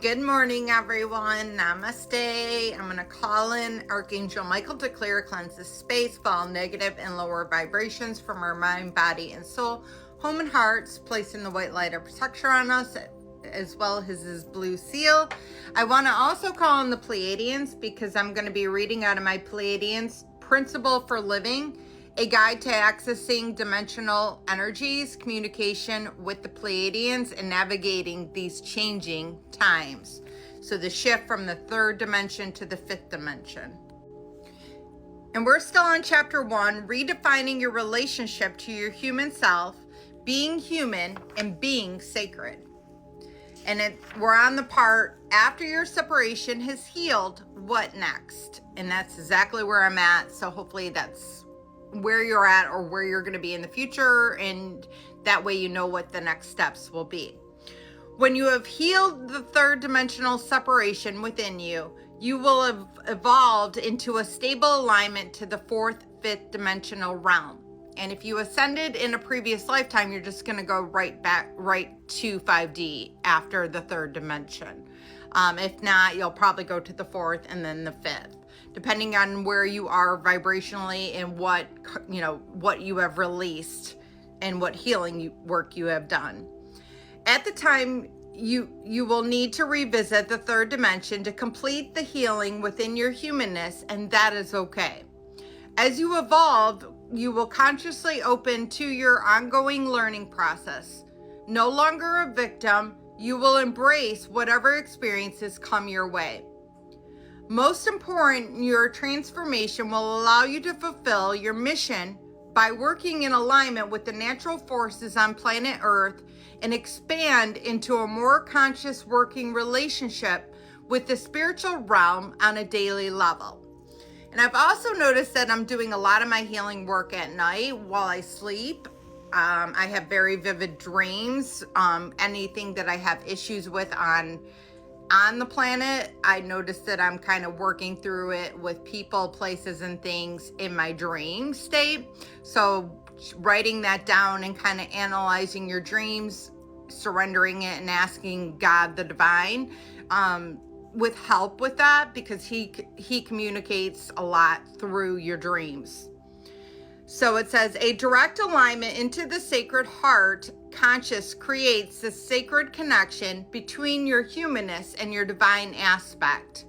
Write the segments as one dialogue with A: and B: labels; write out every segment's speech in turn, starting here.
A: Good morning, everyone. Namaste. I'm going to call in Archangel Michael to clear, cleanse this space, all negative and lower vibrations from our mind, body, and soul, home and hearts, placing the white light of protection on us, as well as his blue seal. I want to also call in the Pleiadians because I'm going to be reading out of my Pleiadians Principle for Living, a guide to accessing dimensional energies, communication with the Pleiadians, and navigating these changing times. So the shift from the third dimension to the fifth dimension. And we're still on chapter 1, redefining your relationship to your human self, being human and being sacred. And we're on the part, after your separation has healed, what next? And that's exactly where I'm at. So hopefully that's where you're at or where you're going to be in the future, and that way you know what the next steps will be. When you have healed the third dimensional separation within you, you will have evolved into a stable alignment to the fourth, fifth dimensional realm. And if you ascended in a previous lifetime, you're just going to go right to 5D after the third dimension. If not, you'll probably go to the fourth and then the fifth, depending on where you are vibrationally and what you have released and what healing work you have done. At the time, you will need to revisit the third dimension to complete the healing within your humanness, and that is okay. As you evolve, you will consciously open to your ongoing learning process. No longer a victim, you will embrace whatever experiences come your way. Most important, your transformation will allow you to fulfill your mission by working in alignment with the natural forces on planet Earth and expand into a more conscious working relationship with the spiritual realm on a daily level. And I've also noticed that I'm doing a lot of my healing work at night while I sleep. I have very vivid dreams. Anything that I have issues with on the planet, I notice that I'm kind of working through it with people, places, and things in my dream state. So writing that down and kind of analyzing your dreams, surrendering it, and asking God, the divine, with help with that, because he communicates a lot through your dreams. So it says, a direct alignment into the sacred heart conscious creates the sacred connection between your humanness and your divine aspect.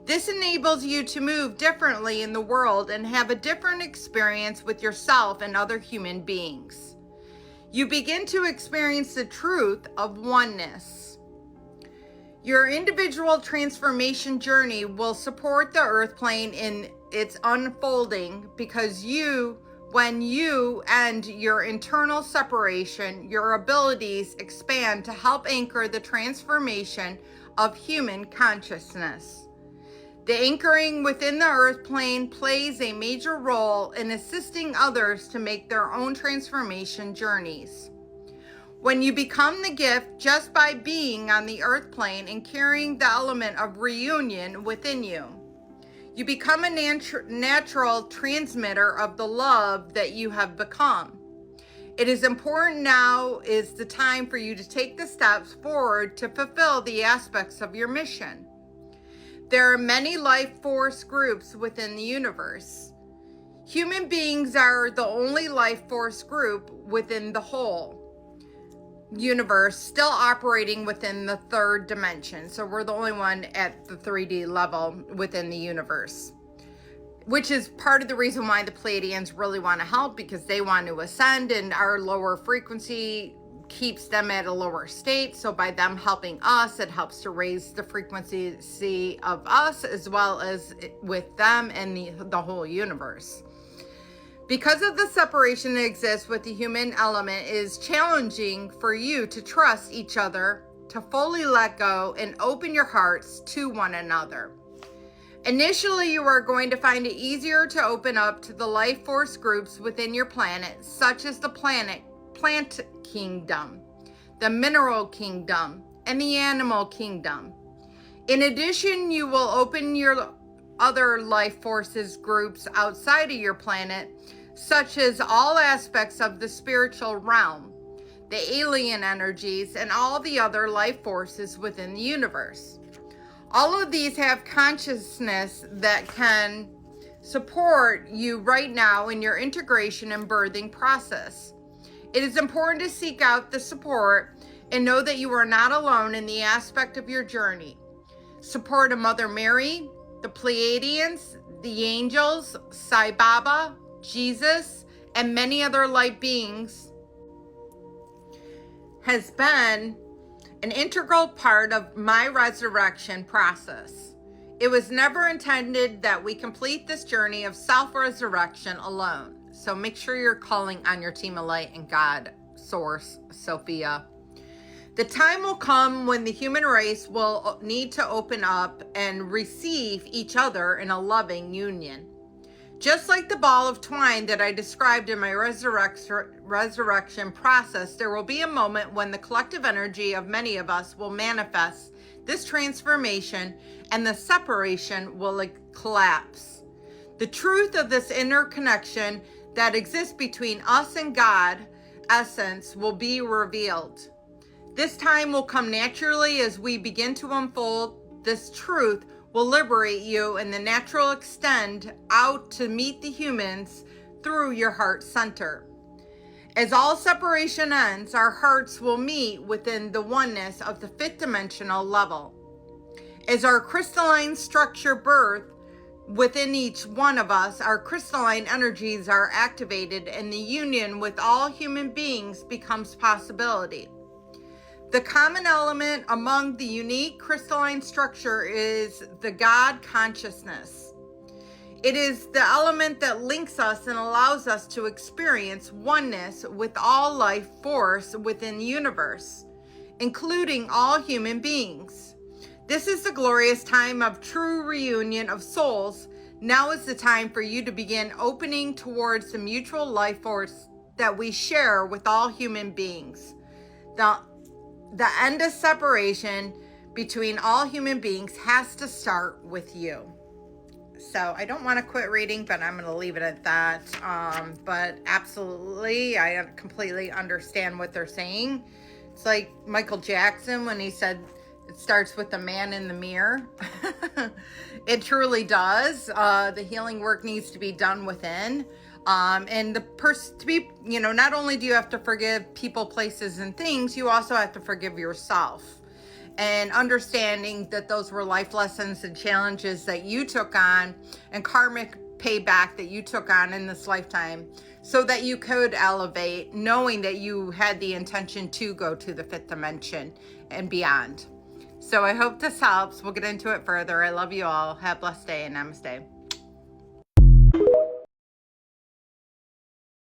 A: This enables you to move differently in the world and have a different experience with yourself and other human beings. You begin to experience the truth of oneness. Your individual transformation journey will support the earth plane in its unfolding, because when you end your internal separation, your abilities expand to help anchor the transformation of human consciousness. The anchoring within the earth plane plays a major role in assisting others to make their own transformation journeys. When you become the gift just by being on the earth plane and carrying the element of reunion within you, you become a natural transmitter of the love that you have become. It is important now is the time for you to take the steps forward to fulfill the aspects of your mission. There are many life force groups within the universe. Human beings are the only life force group within the whole universe still operating within the third dimension. So we're the only one at the 3D level within the universe, which is part of the reason why the Pleiadians really want to help, because they want to ascend, and our lower frequency keeps them at a lower state. So by them helping us, it helps to raise the frequency of us as well as with them and the whole universe. Because of the separation that exists with the human element, it is challenging for you to trust each other, to fully let go and open your hearts to one another. Initially, you are going to find it easier to open up to the life force groups within your planet, such as the plant kingdom, the mineral kingdom, and the animal kingdom. In addition, you will open your other life forces groups outside of your planet, such as all aspects of the spiritual realm. the alien energies, and all the other life forces within the universe. All of these have consciousness that can support you right now in your integration and birthing process. It is important to seek out the support and know that you are not alone in the aspect of your journey. Support of Mother Mary, the Pleiadians, the angels, Sai Baba, Jesus, and many other light beings has been an integral part of my resurrection process. It was never intended that we complete this journey of self-resurrection alone. So make sure you're calling on your team of light and God, Source, Sophia. The time will come when the human race will need to open up and receive each other in a loving union. Just like the ball of twine that I described in my resurrection process, there will be a moment when the collective energy of many of us will manifest this transformation and the separation will collapse. The truth of this interconnection that exists between us and God, essence, will be revealed. This time will come naturally as we begin to unfold. This truth will liberate you, and the natural extend out to meet the humans through your heart center. As all separation ends, our hearts will meet within the oneness of the fifth dimensional level. As our crystalline structure birth within each one of us, our crystalline energies are activated and the union with all human beings becomes possibility. The common element among the unique crystalline structure is the God consciousness. It is the element that links us and allows us to experience oneness with all life force within the universe, including all human beings. This is the glorious time of true reunion of souls. Now is the time for you to begin opening towards the mutual life force that we share with all human beings. The end of separation between all human beings has to start with you. So I don't want to quit reading, but I'm going to leave it at that. But absolutely, I completely understand what they're saying. It's like Michael Jackson when he said it starts with the man in the mirror. It truly does. The healing work needs to be done within. And the person to be, not only do you have to forgive people, places, and things, you also have to forgive yourself. And understanding that those were life lessons and challenges that you took on and karmic payback that you took on in this lifetime so that you could elevate, knowing that you had the intention to go to the fifth dimension and beyond. So I hope this helps. We'll get into it further. I love you all. Have a blessed day and namaste.